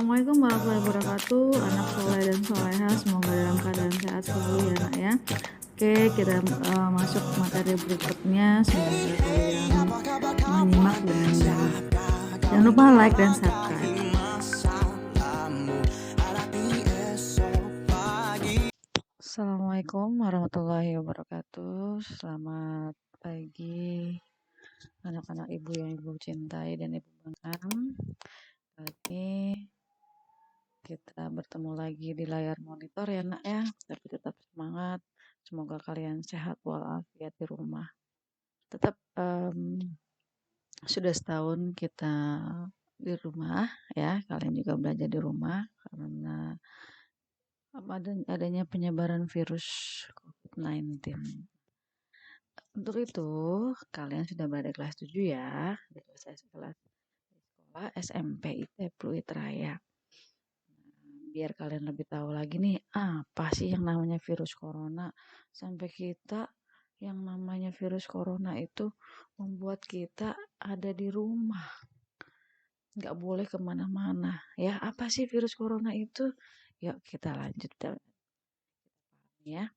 Assalamualaikum warahmatullahi wabarakatuh. Anak soleh dan soleha, semoga dalam keadaan sehat selalu ya nak ya. Oke, kita masuk materi berikutnya. Semoga kalian menyimak dengan baik. Jangan lupa like dan subscribe. Assalamualaikum warahmatullahi wabarakatuh. Selamat pagi anak-anak ibu yang ibu cintai dan ibu banggakan. Kali ini kita bertemu lagi di layar monitor ya nak ya, tapi tetap semangat. Semoga kalian sehat walafiat di rumah. Tetap sudah setahun kita di rumah ya, kalian juga belajar di rumah karena adanya penyebaran virus COVID-19. Untuk itu kalian sudah berada di kelas 7 ya, di kelas sekolah SMP IT Pluit Raya. Biar kalian lebih tahu lagi nih, apa sih yang namanya virus corona. Sampai kita yang namanya virus corona itu membuat kita ada di rumah. Nggak boleh kemana-mana. Ya, apa sih virus corona itu? Yuk kita lanjut ya.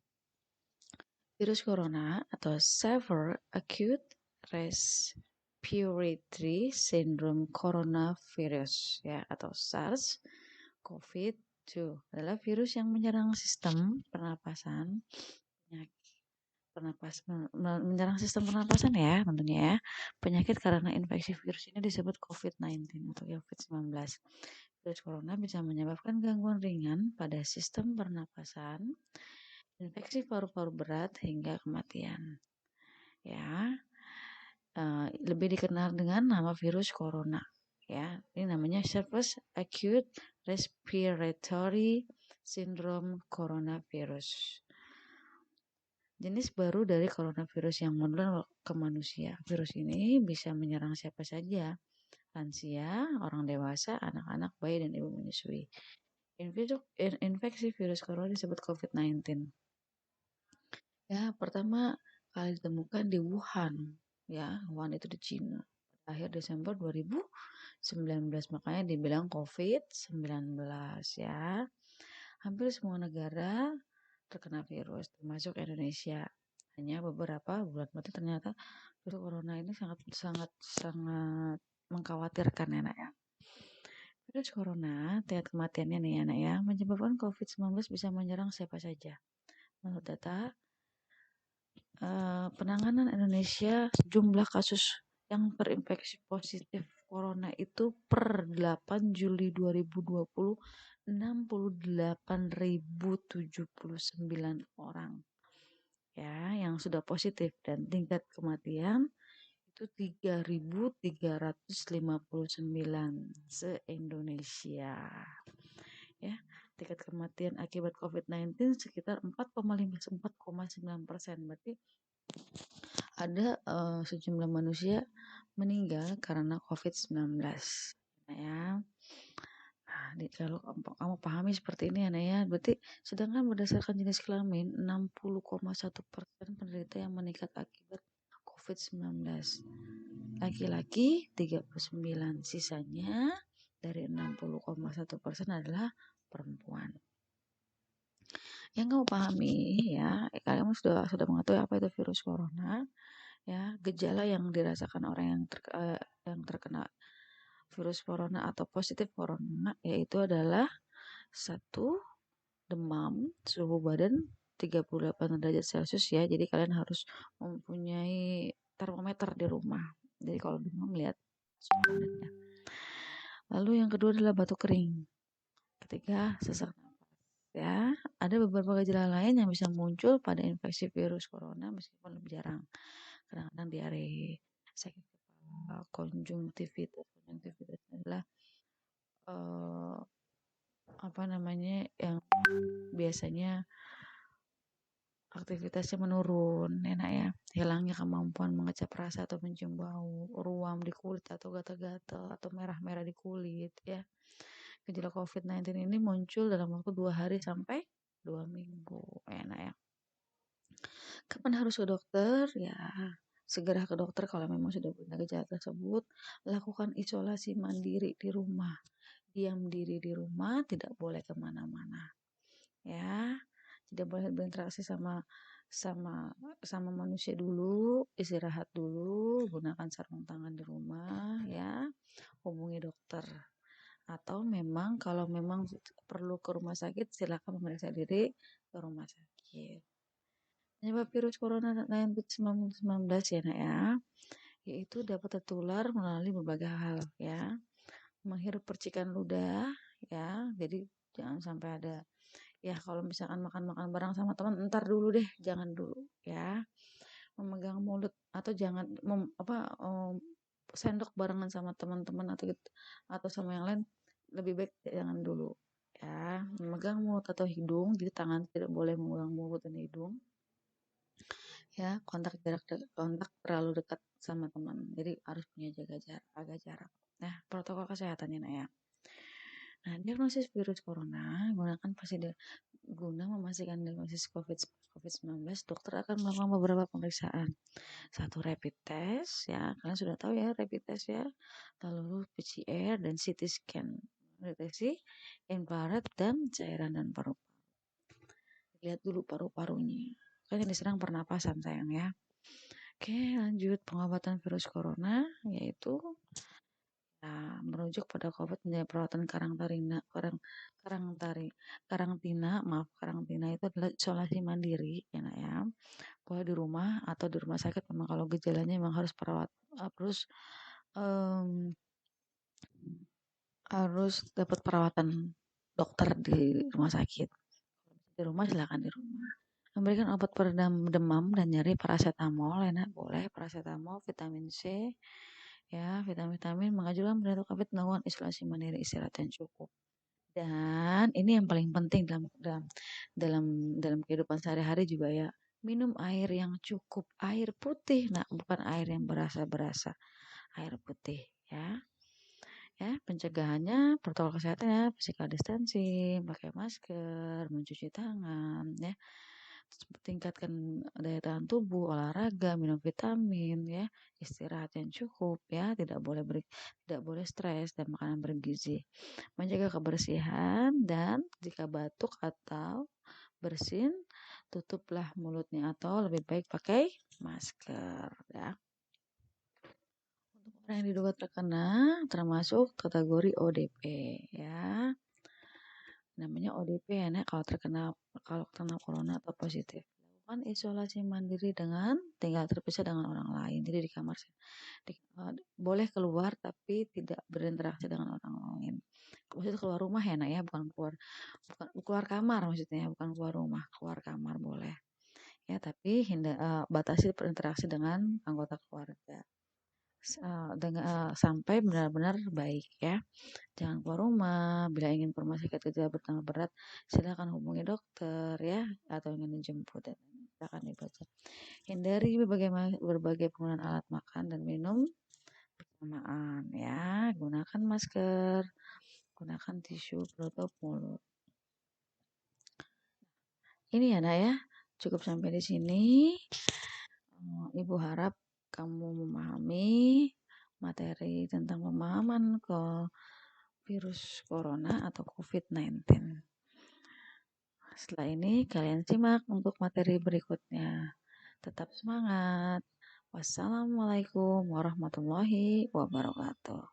Virus corona atau Severe Acute Respiratory Syndrome Coronavirus ya atau SARS COVID-2 adalah virus yang menyerang sistem pernapasan menyerang sistem pernapasan ya tentunya ya. Penyakit karena infeksi virus ini disebut COVID-19 atau COVID-19. Virus corona bisa menyebabkan gangguan ringan pada sistem pernapasan, infeksi paru-paru berat hingga kematian. Ya, lebih dikenal dengan nama virus corona. Ya, ini namanya Severe Acute Respiratory Syndrome Coronavirus. Jenis baru dari coronavirus yang menular ke manusia. Virus ini bisa menyerang siapa saja, lansia, orang dewasa, anak-anak, bayi, dan ibu menyusui. Infeksi virus corona disebut COVID-19. Ya, pertama kali ditemukan di Wuhan. Ya, Wuhan itu di Cina. Akhir Desember 2019, makanya dibilang COVID-19 ya. Hampir semua negara terkena virus, termasuk Indonesia. Hanya beberapa bulan berarti ternyata virus corona ini sangat mengkhawatirkan ya nak ya. Virus corona, tingkat kematiannya nih ya nak ya, menyebabkan COVID-19 bisa menyerang siapa saja. Menurut data penanganan Indonesia, jumlah kasus yang terinfeksi positif corona itu per 8 Juli 2020 68.079 orang ya yang sudah positif dan tingkat kematian itu 3.359 se-Indonesia ya. Tingkat kematian akibat COVID-19 sekitar 4,9%. Berarti ada sejumlah manusia meninggal karena COVID-19 ya. Kalau kamu pahami seperti ini ya, berarti sedangkan berdasarkan jenis kelamin 60,1% penderita yang meningkat akibat COVID-19. Laki-laki 39, sisanya dari 60,1% adalah perempuan. Yang kamu pahami ya, kalian sudah mengetahui apa itu virus corona ya, gejala yang dirasakan orang yang terkena virus corona atau positif corona yaitu adalah 1. Demam, suhu badan 38 derajat Celcius ya. Jadi kalian harus mempunyai termometer di rumah. Jadi kalau demam lihat suhu badannya. Lalu yang kedua adalah batuk kering. Ketiga, sesak napas. Ya, ada beberapa gejala lain yang bisa muncul pada infeksi virus corona meskipun lebih jarang. Kadang-kadang diare, sakit kepala, konjungtivitis. Konjungtivitis adalah yang biasanya aktivitasnya menurun enak ya, hilangnya kemampuan mengecap rasa atau mencium bau, ruam di kulit atau gatal-gatal atau merah-merah di kulit ya. Gejala COVID-19 ini muncul dalam waktu 2 hari sampai 2 minggu enak ya. Kapan harus ke dokter? Ya segera ke dokter kalau memang sudah punya gejala tersebut. Lakukan isolasi mandiri di rumah diam diri di rumah, tidak boleh kemana-mana, ya. Tidak boleh berinteraksi sama sama sama manusia dulu, istirahat dulu, gunakan sarung tangan di rumah, ya. Hubungi dokter. Atau memang kalau memang perlu ke rumah sakit, silakan memeriksa diri ke rumah sakit. Penyebab virus corona 19 ya, Nak ya, yaitu dapat tertular melalui berbagai hal ya. Menghirup percikan ludah ya. Jadi jangan sampai ada ya kalau misalkan makan-makan bareng sama teman entar dulu deh, jangan dulu ya. Memegang mulut atau jangan sendok barengan sama teman-teman atau sama yang lain lebih baik jangan dulu ya. Memegang mulut atau hidung, jadi tangan tidak boleh memegang mulut dan hidung ya. Kontak terlalu dekat sama teman, jadi harus punya jaga jarak. Nah, protokol kesehatannya, Nak ya. Nah, diagnosis virus corona guna memastikan diagnosis COVID-19, dokter akan melakukan beberapa pemeriksaan. Satu, rapid test ya, kalian sudah tahu ya rapid test ya. Lalu PCR dan CT scan, deteksi infrared dan cairan dan paru. Lihat dulu paru-parunya. Kan yang diserang pernapasan sayang ya. Oke, lanjut pengobatan virus corona yaitu merujuk pada COVID menjadi perawatan karantina itu adalah isolasi mandiri ya, Nak ya. Boleh di rumah atau di rumah sakit memang kalau gejalanya memang harus dapat perawatan dokter di rumah sakit. Di rumah silakan di rumah. Memberikan obat peredam demam dan nyeri paracetamol, enak boleh paracetamol, vitamin C, ya vitamin mengajukan penderita COVID melakukan isolasi mandiri, istirahat yang cukup. Dan ini yang paling penting dalam dalam kehidupan sehari-hari juga ya, minum air yang cukup, air putih, nah bukan air yang berasa-berasa, air putih ya. Ya, pencegahannya protokol kesehatan ya, physical distancing, pakai masker, mencuci tangan ya. Tingkatkan daya tahan tubuh, olahraga, minum vitamin ya, istirahat yang cukup ya, tidak boleh stres dan makanan bergizi. Menjaga kebersihan dan jika batuk atau bersin, tutuplah mulutnya atau lebih baik pakai masker ya. Untuk orang yang diduga terkena termasuk kategori ODP ya. Namanya ODP ya, Nek, kalau terkena corona atau positif. Lakukan isolasi mandiri dengan tinggal terpisah dengan orang lain. Jadi di kamar boleh keluar tapi tidak berinteraksi dengan orang lain. Maksudnya keluar rumah ya, Nak ya, bukan keluar kamar maksudnya, bukan keluar rumah, keluar kamar boleh. Ya, tapi batasi berinteraksi dengan anggota keluarga. Sampai benar-benar baik ya. Jangan keluar rumah. Bila ingin informasi gejala bertambah berat, silakan hubungi dokter ya atau ingin dijemput dan silakan dibaca. Hindari berbagai penggunaan alat makan dan minum bersamaan ya. Gunakan masker, gunakan tisu penutup mulut. Ini ya, Nak ya. Cukup sampai di sini. Ibu harap kamu memahami materi tentang pemahaman ke virus corona atau COVID-19. Setelah ini kalian simak untuk materi berikutnya. Tetap semangat. Wassalamualaikum warahmatullahi wabarakatuh.